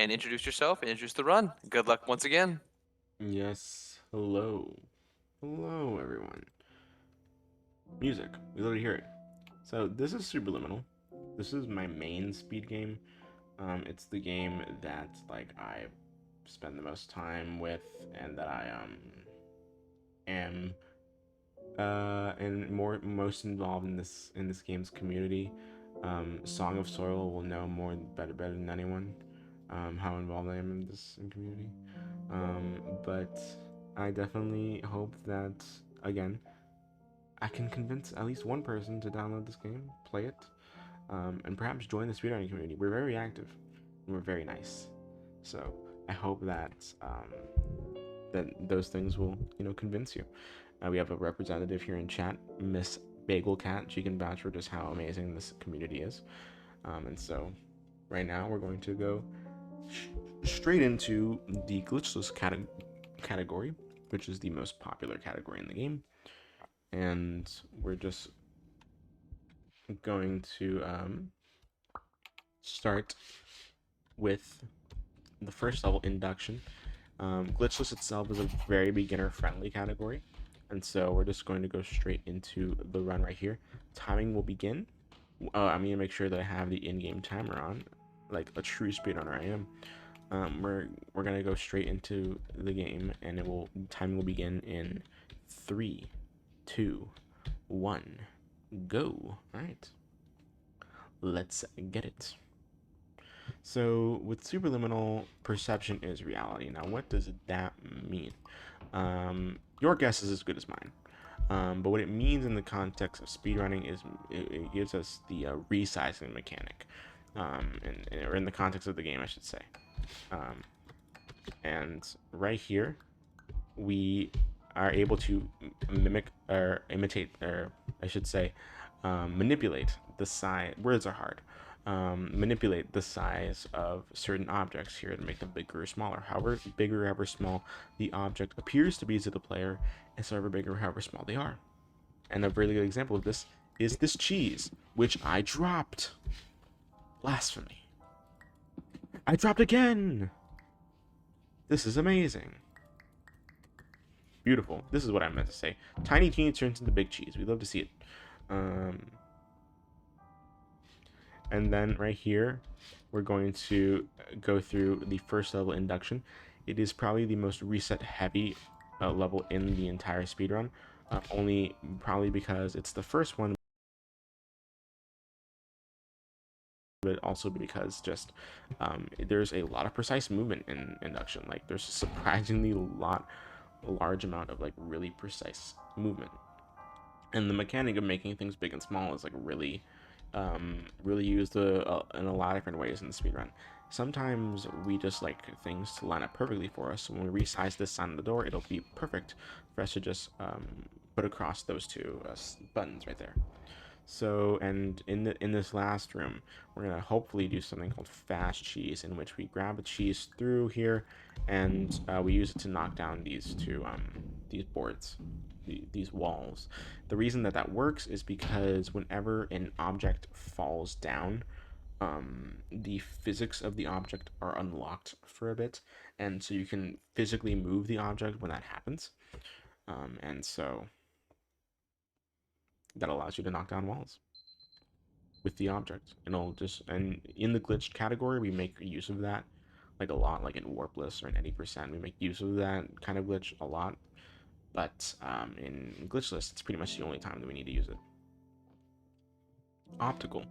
and introduce yourself and introduce the run. Good luck once again. Yes. Hello. Hello, everyone. Music. We love to hear it. So this is Superliminal. This is my main speed game. It's the game that I spend the most time with, and that I am and most involved in this game's community. Song of Soil will know better than anyone how involved I am in this community. But I definitely hope that, again, I can convince at least one person to download this game, play it, and perhaps join the speedrunning community. We're very active and we're very nice. So I hope that that those things will, convince you. We have a representative here in chat, Miss Bagel Cat. She can vouch for just how amazing this community is. And so right now we're going to go straight into the glitchless category, which is the most popular category in the game. And we're just going to start with the first level, induction. Glitchless itself is a very beginner friendly category, and so we're just going to go straight into the run right here. Timing will begin. I'm going to make sure that I have the in-game timer on, like a true speedrunner I am. We're gonna go straight into the game, and timing will begin in 3, 2, 1, go. All right, let's get it. So with superliminal, perception is reality. Now, what does that mean? Your guess is as good as mine. But what it means in the context of speedrunning is it gives us the resizing mechanic, or in the context of the game, I should say. And right here, we are able to mimic or imitate, or I should say, manipulate the size. Words are hard. Manipulate the size of certain objects here to make them bigger or smaller. However big or however small the object appears to be to the player, is however big or however small they are. And a really good example of this is this cheese, which I dropped. Blasphemy. I dropped again. This is amazing. Beautiful. This is what I meant to say. Tiny teeny turns into big cheese. We love to see it. And then right here, we're going to go through the first level, induction. It is probably the most reset heavy level in the entire speedrun. Only probably because it's the first one, but also because just there's a lot of precise movement in induction. Like there's a surprisingly large amount of like really precise movement, and the mechanic of making things big and small is like really used in a lot of different ways in the speedrun. Sometimes we just like things to line up perfectly for us, so when we resize this sign on the door, it'll be perfect for us to just put across those two buttons right there. So, and in this last room, we're gonna hopefully do something called fast cheese, in which we grab a cheese through here, and we use it to knock down these boards, these walls. The reason that works is because whenever an object falls down, the physics of the object are unlocked for a bit, and so you can physically move the object when that happens, and so that allows you to knock down walls with the object. And in the glitched category, we make use of that like a lot, like in Warpless or in 80%. We make use of that kind of glitch a lot, but in Glitchless, it's pretty much the only time that we need to use it. Optical.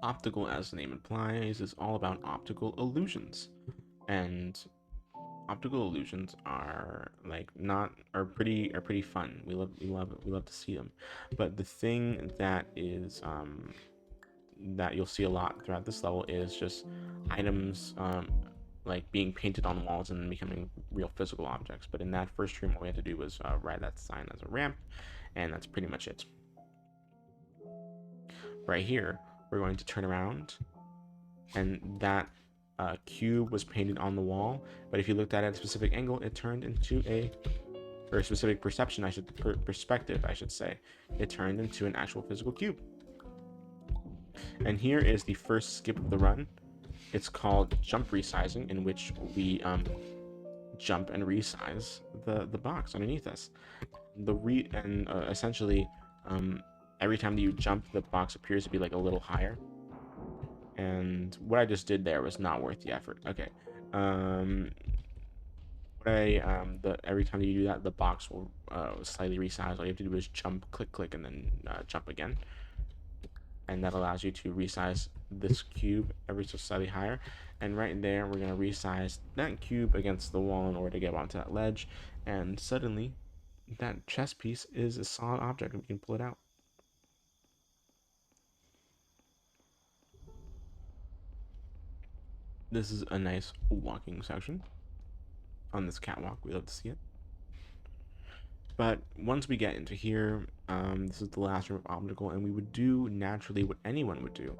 Optical, as the name implies, is all about optical illusions, and optical illusions are pretty fun. We love to see them. But the thing that is that you'll see a lot throughout this level is just items like being painted on walls and becoming real physical objects. But in that first room, all we had to do was ride that sign as a ramp, and that's pretty much it. Right here, we're going to turn around, and that cube was painted on the wall, but if you looked at it at a specific angle, it turned into or a specific perception, perspective, I should say, it turned into an actual physical cube. And here is the first skip of the run. It's called jump resizing, in which we jump and resize the box underneath us. Essentially, every time that you jump, the box appears to be like a little higher. And what I just did there was not worth the effort. Okay. Every time that you do that, the box will slightly resize. All you have to do is jump, click, click, and then jump again. And that allows you to resize this cube ever so slightly higher. And right there, we're going to resize that cube against the wall in order to get onto that ledge. And suddenly, that chess piece is a solid object, and we can pull it out. This is a nice walking section on this catwalk. We love to see it. But once we get into here, this is the last room of obstacle, and we would do naturally what anyone would do,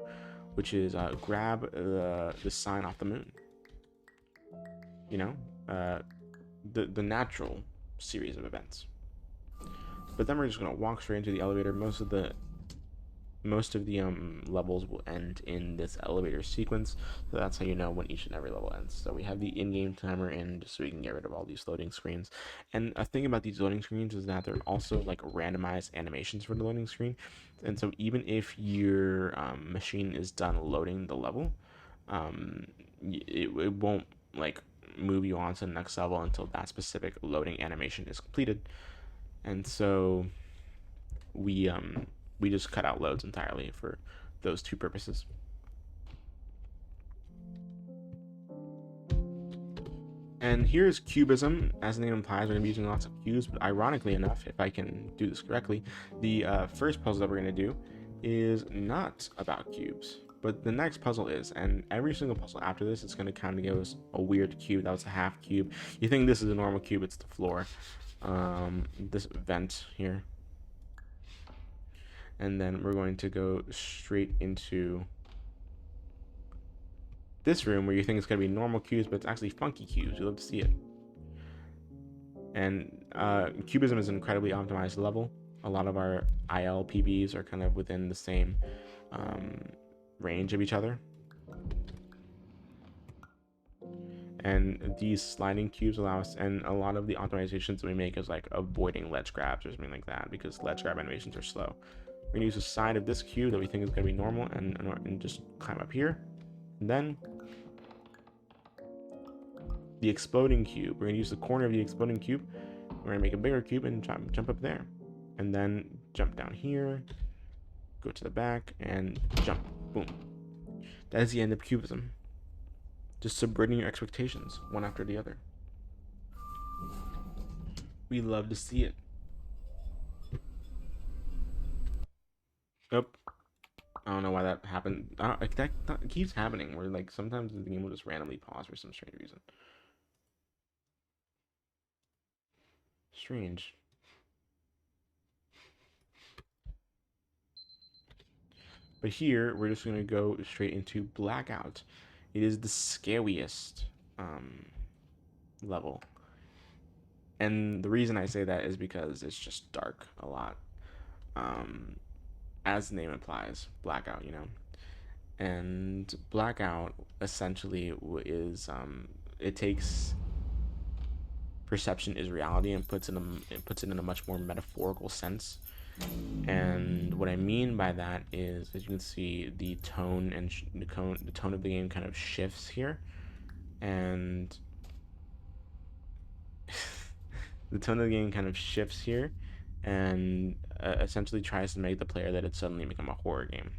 which is grab the sign off the moon. You know, the natural series of events. But then we're just gonna walk straight into the elevator. Most of the levels will end in this elevator sequence, so that's how you know when each and every level ends. So we have the in-game timer in just so we can get rid of all these loading screens. And a thing about these loading screens is that they're also like randomized animations for the loading screen, and so even if your machine is done loading the level, it won't like move you on to the next level until that specific loading animation is completed. And so we just cut out loads entirely for those two purposes. And here's cubism. As the name implies, we're going to be using lots of cubes, but ironically enough, if I can do this correctly, the first puzzle that we're going to do is not about cubes, but the next puzzle is, and every single puzzle after this is going to kind of give us a weird cube. That was a half cube. You think this is a normal cube, it's the floor. This vent here. And then we're going to go straight into this room where you think it's going to be normal cubes, but it's actually funky cubes. You love to see it. And cubism is an incredibly optimized level. A lot of our IL PBs are kind of within the same range of each other. And these sliding cubes allow us, and a lot of the optimizations that we make is like avoiding ledge grabs or something like that, because ledge grab animations are slow. We're going to use the side of this cube that we think is going to be normal and just climb up here. And then the exploding cube. We're going to use the corner of the exploding cube. We're going to make a bigger cube and jump up there. And then jump down here, go to the back, and jump. Boom. That is the end of cubism. Just subverting your expectations, one after the other. We love to see it. Nope. I don't know why that happened. That keeps happening, where like sometimes the game will just randomly pause for some strange reason. Strange. But here, we're just going to go straight into Blackout. It is the scariest level. And the reason I say that is because it's just dark a lot. As the name implies, Blackout, you know. And Blackout essentially is it takes perception is reality and puts it in a much more metaphorical sense. And what I mean by that is, as you can see, the tone and the tone of the game kind of shifts here, and the tone of the game kind of shifts here, and essentially tries to make the player that it suddenly become a horror game,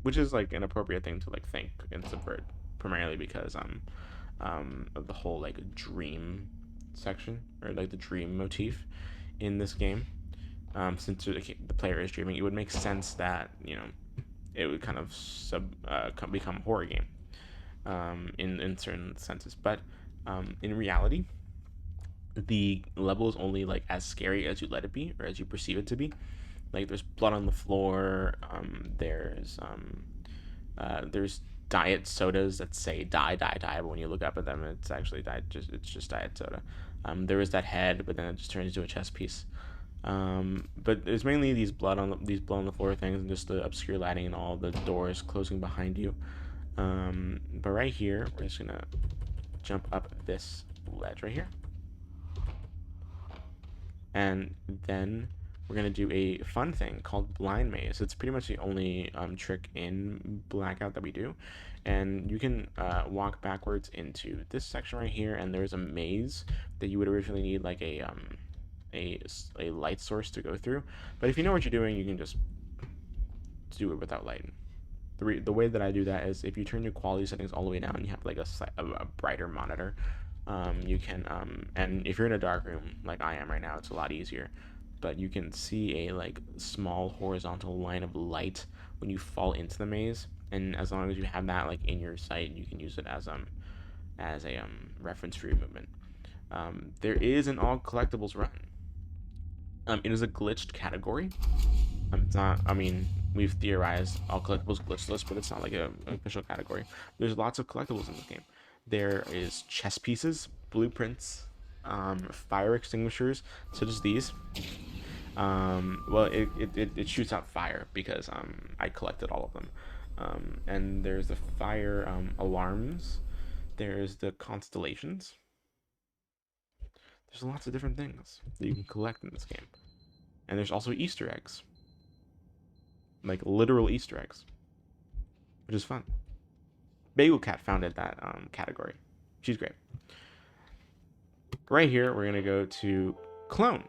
which is like an appropriate thing to like think and subvert, primarily because of the whole like dream section, or like the dream motif in this game. Since the player is dreaming, it would make sense that, you know, it would kind of become a horror game in certain senses. But in reality, the level is only like as scary as you let it be, or as you perceive it to be. Like there's blood on the floor. There's diet sodas that say die, die, die, but when you look up at them, it's actually it's just diet soda. There is that head, but then it just turns into a chess piece. But it's mainly these blood on the floor things, and just the obscure lighting and all the doors closing behind you. But right here, we're just gonna jump up this ledge right here. And then we're gonna do a fun thing called blind maze. It's pretty much the only trick in Blackout that we do. And you can walk backwards into this section right here, and there's a maze that you would originally need like a light source to go through. But if you know what you're doing, you can just do it without light. The way that I do that is if you turn your quality settings all the way down, you have like a brighter monitor. You can and if you're in a dark room like I am right now, it's a lot easier. But you can see a like small horizontal line of light when you fall into the maze, and as long as you have that like in your sight, you can use it as a reference for your movement. There is an all collectibles run. It is a glitched category. It's not. I mean, we've theorized all collectibles glitchless, but it's not like an official category. There's lots of collectibles in this game. There is chess pieces, blueprints, fire extinguishers, such as these. Well, it shoots out fire because I collected all of them. And there's the fire alarms. There's the constellations. There's lots of different things that you can collect in this game. And there's also Easter eggs. Like literal Easter eggs. Which is fun. Bagel Cat founded that category. She's great. Right here, we're going to go to clone.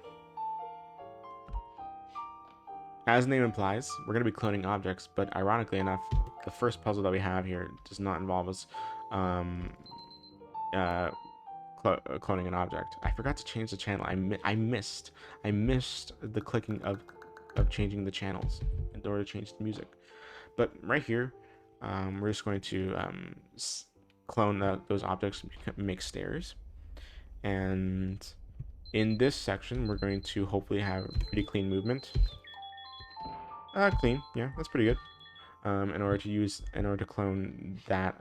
As the name implies, we're going to be cloning objects, but ironically enough, the first puzzle that we have here does not involve us cloning an object. I forgot to change the channel. I missed the clicking of changing the channels in order to change the music. But right here, we're just going to clone those objects and make stairs. And in this section, we're going to hopefully have pretty clean movement. Clean, yeah, that's pretty good. In order to clone that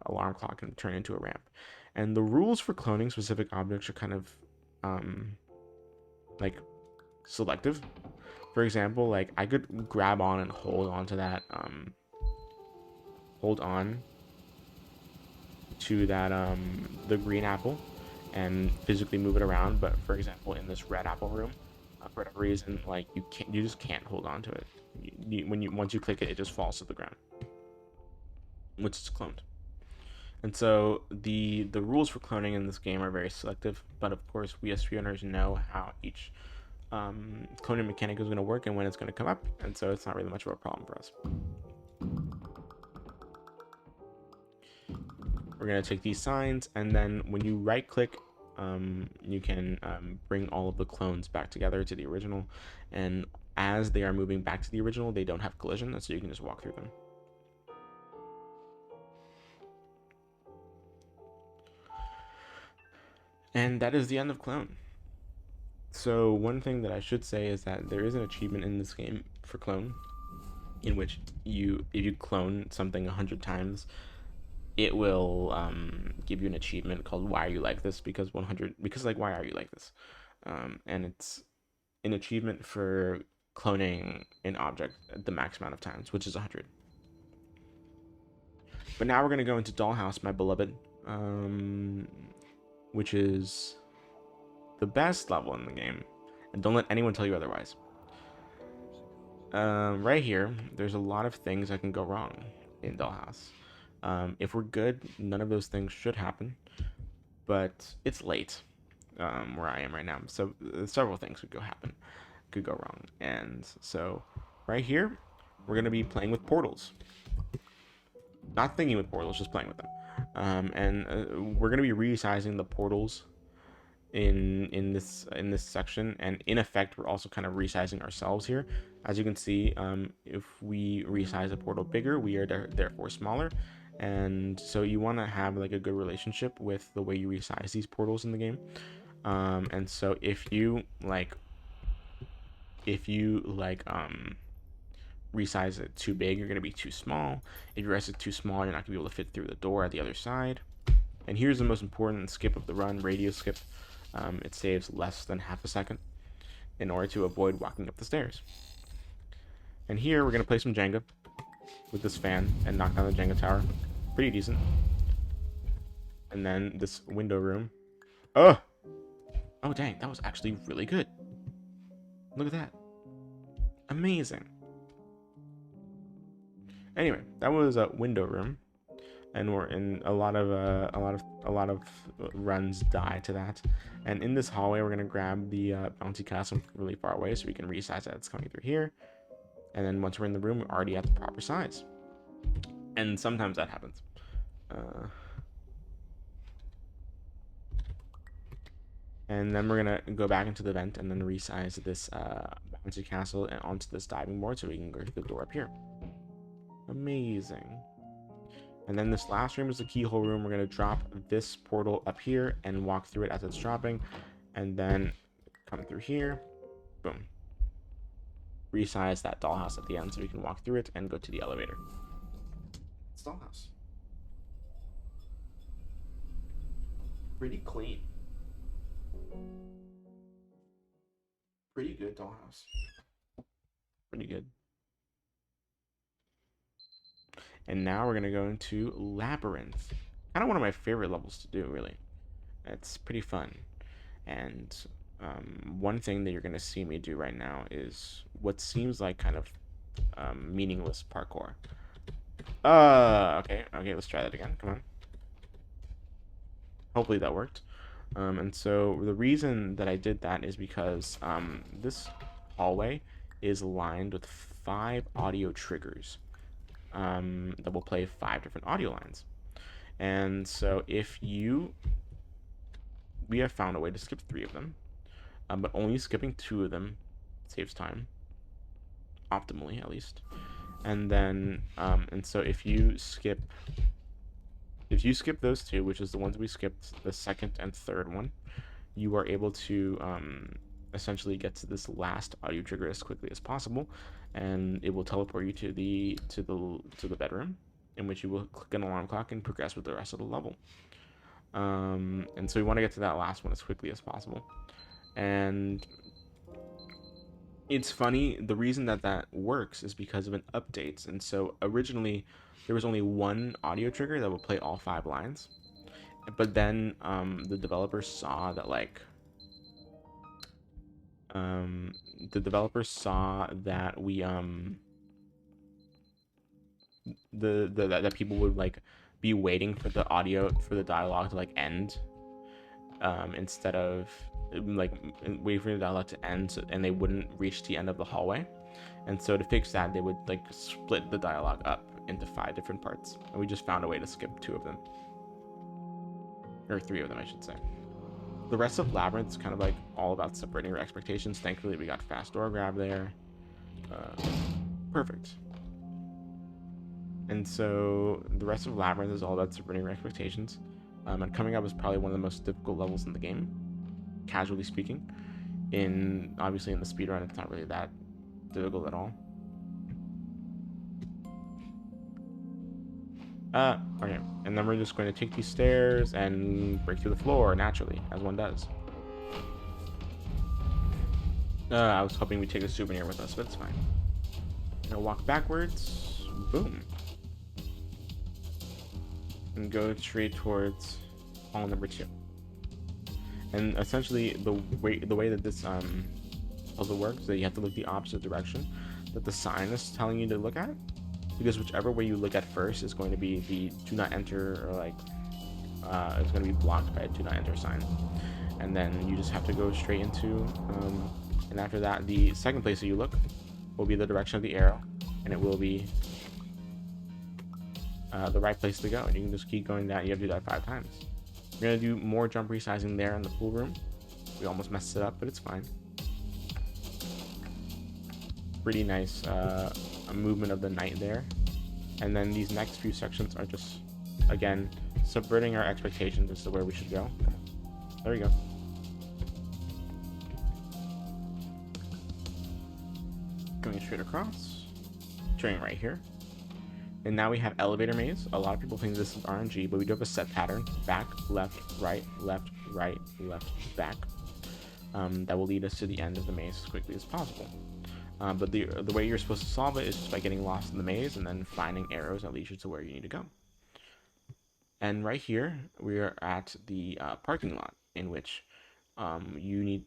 alarm clock and turn it into a ramp. And the rules for cloning specific objects are kind of like selective. For example, like I could grab on and hold on to that the green apple and physically move it around, but for example in this red apple room, for whatever reason, like you just can't hold on to it. Once you click it, it just falls to the ground, which is cloned. And so the rules for cloning in this game are very selective, but of course we as speedrunners know how each cloning mechanic is going to work and when it's going to come up, and so it's not really much of a problem for us. We're going to take these signs, and then when you right click, you can bring all of the clones back together to the original, and as they are moving back to the original, they don't have collision, so you can just walk through them. And that is the end of clone. So one thing that I should say is that there is an achievement in this game for clone, in which if you clone something 100 times, it will give you an achievement called "Why Are You Like This?" because why are you like this? And it's an achievement for cloning an object the max amount of times, which is 100. But now we're gonna go into Dollhouse, my beloved, which is the best level in the game, and don't let anyone tell you otherwise. Right here, there's a lot of things that can go wrong in Dollhouse. If we're good, none of those things should happen, but it's late where I am right now, so several things could go wrong. And so right here, we're gonna be playing with portals, not thinking with portals, just playing with them. And we're gonna be resizing the portals in this section, and in effect we're also kind of resizing ourselves here. As you can see, if we resize a portal bigger, we are therefore smaller, and so you want to have like a good relationship with the way you resize these portals in the game. And so if you resize it too big, you're going to be too small. If you resize it too small, you're not going to be able to fit through the door at the other side. And here's the most important skip of the run, radio skip. It saves less than half a second in order to avoid walking up the stairs. And here we're going to play some Jenga with this fan and knock down the Jenga tower. pretty decent. And then this window room. Oh dang, that was actually really good. Look at that, amazing. Anyway, that was a window room, and we're in a lot of runs die to that. And in this hallway, we're gonna grab the bouncy castle really far away, so we can resize that it's coming through here. And then once we're in the room, we're already at the proper size. And sometimes that happens. And then we're gonna go back into the vent and then resize this bouncy castle and onto this diving board, so we can go through the door up here. Amazing. And then this last room is the keyhole room. We're going to drop this portal up here and walk through it as it's dropping, and then come through here. Boom. Resize that dollhouse at the end so we can walk through it and go to the elevator. It's dollhouse. Pretty clean. Pretty good dollhouse. Pretty good. And now we're going to go into Labyrinth. Kind of one of my favorite levels to do, really. It's pretty fun. And one thing that you're going to see me do right now is what seems like kind of meaningless parkour. Okay, let's try that again. Come on. Hopefully that worked. And so the reason that I did that is because this hallway is lined with 5 audio triggers. That will play 5 different audio lines. And so we have found a way to skip 3 of them, but only skipping 2 of them saves time, optimally at least. And then and so if you skip those 2, which is the ones we skipped, the second and third one, you are able to essentially get to this last audio trigger as quickly as possible, and it will teleport you to the bedroom, in which you will click an alarm clock and progress with the rest of the level. And so we want to get to that last one as quickly as possible. And it's funny, the reason that works is because of an update. And so originally there was only one audio trigger that would play all 5 lines, but then the developers saw that we that people would be waiting for the dialogue to end, instead of waiting for the dialogue to end, and they wouldn't reach the end of the hallway. And so to fix that, they would split the dialogue up into 5 different parts, and we just found a way to skip 2 of them, or 3 of them, I should say. The rest of Labyrinth is kind of all about separating your expectations. Thankfully, we got fast door grab there. Perfect. And so the rest of Labyrinth is all about separating your expectations. And coming up is probably one of the most difficult levels in the game, casually speaking. Obviously in the speedrun, it's not really that difficult at all. Okay, and then we're just going to take these stairs and break through the floor naturally, as one does. I was hoping we'd take a souvenir with us, but it's fine. Now walk backwards, boom, and go straight towards hall number 2. And essentially, the way that this puzzle works is that you have to look the opposite direction that the sign is telling you to look at, because whichever way you look at first is going to be the do not enter, or it's going to be blocked by a do not enter sign. And then you just have to go straight into and after that, the second place that you look will be the direction of the arrow, and it will be the right place to go. And you can just keep going that. You have to do that 5 times. We're going to do more jump resizing there in the pool room. We almost messed it up, but it's fine. Pretty nice movement of the knight there. And then these next few sections are just, again, subverting our expectations as to where we should go. There we go. Going straight across, turning right here. And now we have elevator maze. A lot of people think this is RNG, but we do have a set pattern: back, left, right, left, right, left, back. That will lead us to the end of the maze as quickly as possible. But the way you're supposed to solve it is just by getting lost in the maze and then finding arrows that lead you to where you need to go. And right here we are at the parking lot in which you need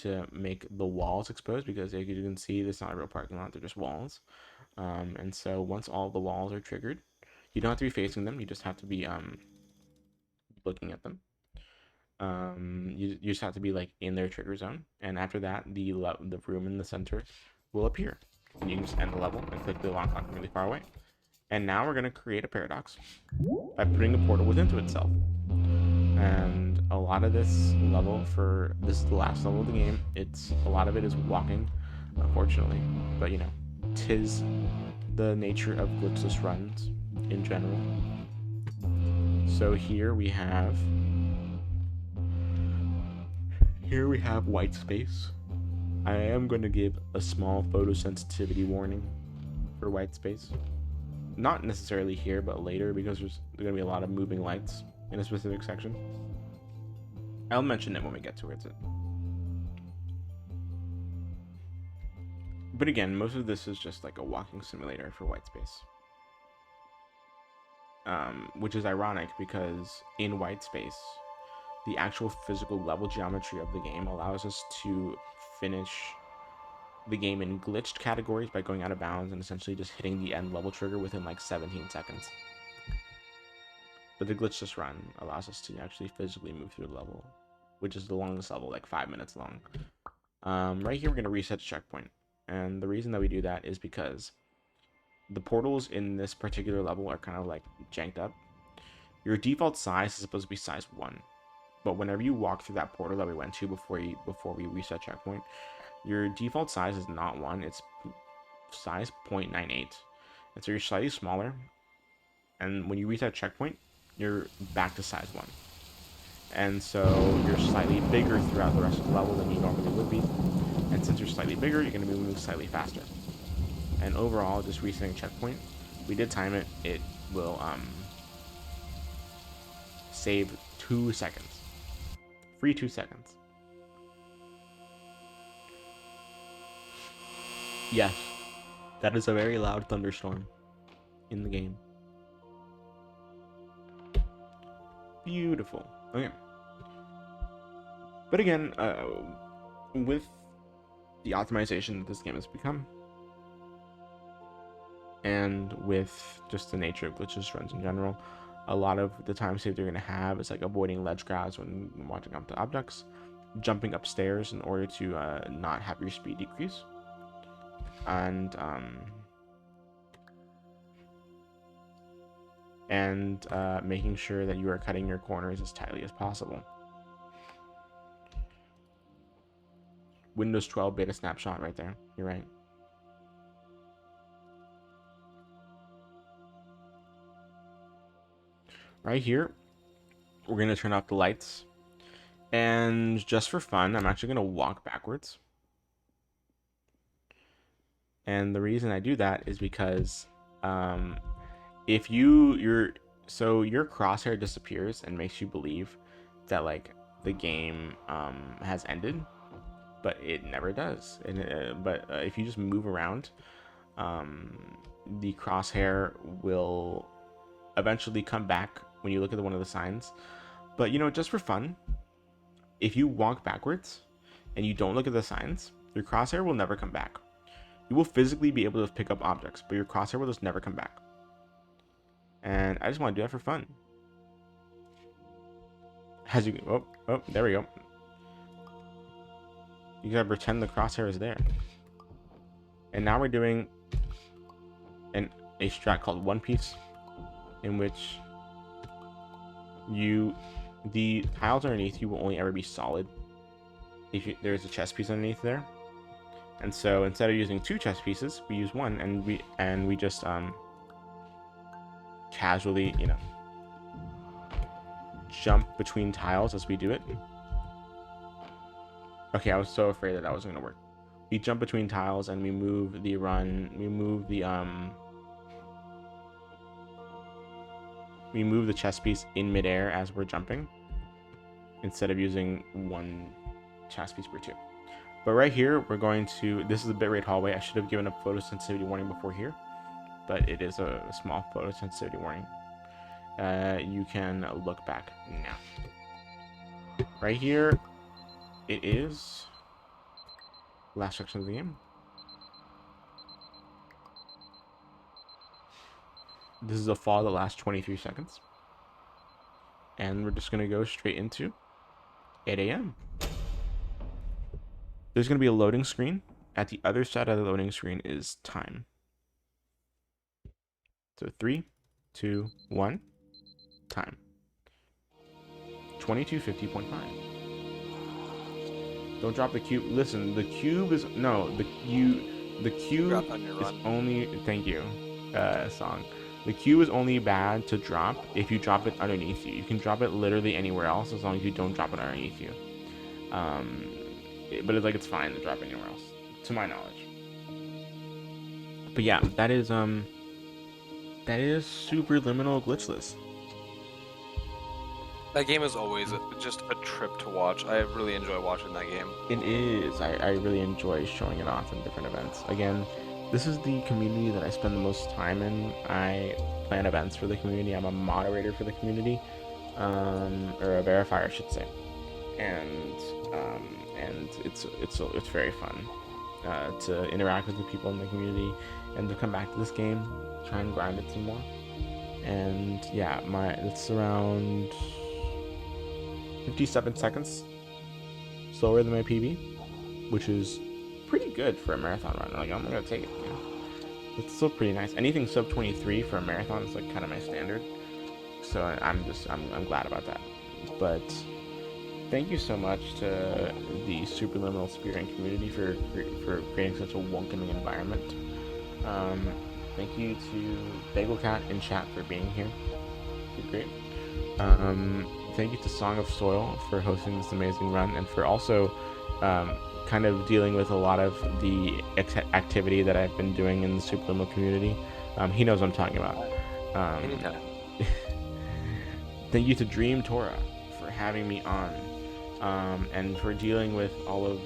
to make the walls exposed, because as you can see, it's not a real parking lot, they're just walls. And so once all the walls are triggered, you don't have to be facing them, you just have to be looking at them. You just have to be like in their trigger zone, and after that the room in the center will appear, and you can just end the level and click the alarm clock from really far away. And now we're going to create a paradox by putting a portal within itself. And a lot of this level, for this is the last level of the game, a lot of it is walking, unfortunately, but you know, 'tis the nature of glitchless runs in general. So here we have white space. I am going to give a small photosensitivity warning for white space. Not necessarily here, but later, because there's going to be a lot of moving lights in a specific section. I'll mention it when we get towards it. But again, most of this is just like a walking simulator for white space. Which is ironic, because in white space, the actual physical level geometry of the game allows us to finish the game in glitched categories by going out of bounds and essentially just hitting the end level trigger within like 17 seconds. But the glitchless run allows us to actually physically move through the level, which is the longest level, like 5 minutes long. Right here, we're going to reset the checkpoint. And the reason that we do that is because the portals in this particular level are kind of like janked up. Your default size is supposed to be size 1. But whenever you walk through that portal that we went to before we reset checkpoint, your default size is not 1, it's size 0.98. And so you're slightly smaller. And when you reset checkpoint, you're back to size 1. And so you're slightly bigger throughout the rest of the level than you normally would be. And since you're slightly bigger, you're going to be moving slightly faster. And overall, just resetting checkpoint, we did time it. It will save 2 seconds. Free 2 seconds. Yes, that is a very loud thunderstorm in the game. Beautiful. Okay. But again, with the optimization that this game has become, and with just the nature of glitchless runs in general, a lot of the time saved you're going to have is like avoiding ledge grabs when watching up to objects, jumping upstairs in order to not have your speed decrease, and making sure that you are cutting your corners as tightly as possible. Windows 12 beta snapshot right there. You're right. Right here, we're going to turn off the lights. And just for fun, I'm actually going to walk backwards. And the reason I do that is because if your crosshair disappears and makes you believe that like the game has ended, but it never does. And but if you just move around, the crosshair will eventually come back when you look at one of the signs. But you know, just for fun, if you walk backwards and you don't look at the signs, your crosshair will never come back. You will physically be able to pick up objects, but your crosshair will just never come back. And I just want to do that for fun. As you oh, there we go. You gotta pretend the crosshair is there. And now we're doing a strat called One Piece, in which the tiles underneath you will only ever be solid if there's a chess piece underneath there. And so instead of using 2 chess pieces, we use 1, and we just casually, you know, jump between tiles as we do it. Okay, I was so afraid that wasn't gonna work. We jump between tiles and we move the chess piece in midair as we're jumping, instead of using 1 chess piece per 2. But right here, we're going to, this is a bitrate hallway. I should have given a photosensitivity warning before here, but it is a small photosensitivity warning. you can look back now. Right here, it is last section of the game. This is a fall that lasts 23 seconds. And we're just going to go straight into 8 a.m. There's going to be a loading screen. At the other side of the loading screen is time. So 3, 2, 1, time. 2250.5. Don't drop the cube. Listen, the cube is no, the cube is only. Thank you, song. The cube is only bad to drop if you drop it underneath you. You can drop it literally anywhere else as long as you don't drop it underneath you. But it's like it's fine to drop it anywhere else, to my knowledge. But yeah, that is Superliminal Glitchless. That game is always just a trip to watch. I really enjoy watching that game. It is. I really enjoy showing it off in different events. Again, this is the community that I spend the most time in. I plan events for the community. I'm a moderator for the community, or a verifier, I should say. And it's very fun to interact with the people in the community and to come back to this game, try and grind it some more. And yeah, it's around 57 seconds slower than my PB, which is pretty good for a marathon run. Like, I'm gonna take it. You know? It's still pretty nice. Anything sub 23 for a marathon is like kind of my standard. So I'm glad about that. But thank you so much to the Superliminal Speedrun community for creating such a welcoming environment. Thank you to BagelCat in chat for being here. You're great. Thank you to Song of Soil for hosting this amazing run and for also kind of dealing with a lot of the activity that I've been doing in the Superliminal community. He knows what I'm talking about. Anytime. Thank you to Dream Torah for having me on, and for dealing with all of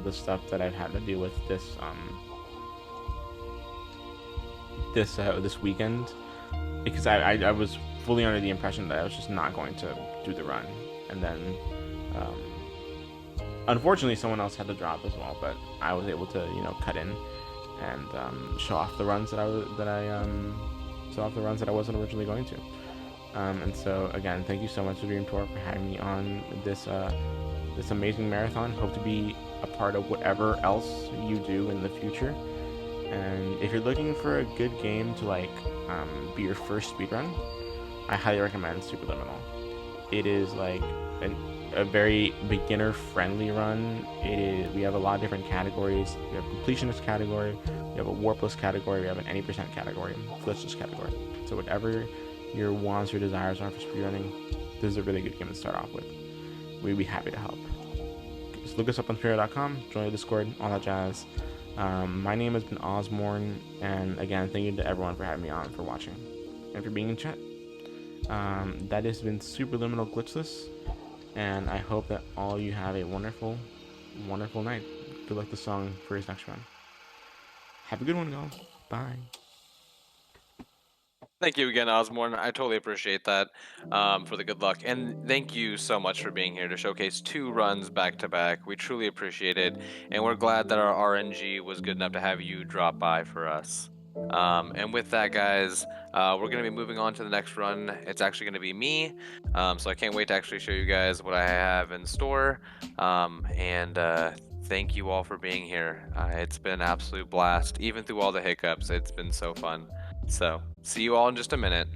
the stuff that I've had to deal with this weekend, because I was fully under the impression that I was just not going to do the run, and then unfortunately someone else had to drop as well, but I was able to cut in and show off the runs that I wasn't originally going to. And so again, thank you so much to Dream Tour for having me on this amazing marathon. Hope to be a part of whatever else you do in the future. And if you're looking for a good game to be your first speedrun, I highly recommend Superliminal. It is like a very beginner-friendly run. We have a lot of different categories. We have a completionist category, we have a warpless category, we have an any percent category, glitchless category. So whatever your wants or desires are for speedrunning, this is a really good game to start off with. We'd be happy to help. Just look us up on Twitter.com, join the Discord, all that jazz. My name has been Ozmourn, and again, thank you to everyone for having me on, for watching, and for being in chat. That has been Superliminal Glitchless, and I hope that all you have a wonderful, wonderful night. Good luck to Song for his next run. Have a good one, y'all. Bye. Thank you again, Ozmourn. I totally appreciate that for the good luck. And thank you so much for being here to showcase 2 runs back to back. We truly appreciate it. And we're glad that our RNG was good enough to have you drop by for us. And with that, guys, we're going to be moving on to the next run. It's actually going to be me. So I can't wait to actually show you guys what I have in store. Thank you all for being here. It's been an absolute blast. Even through all the hiccups, it's been so fun. So, see you all in just a minute.